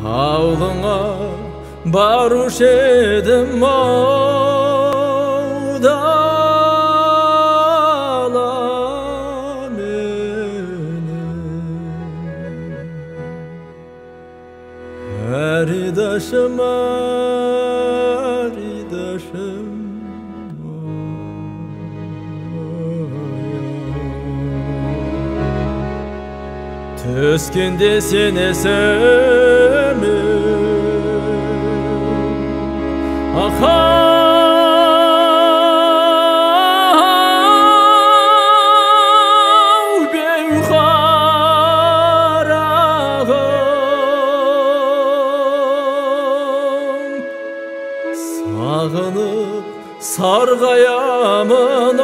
Ауылыңа барушы едім ау дала менен. Аридашым, аридашым, түскенде сен есіме ахау беу қарағым, сағынып сарғаямын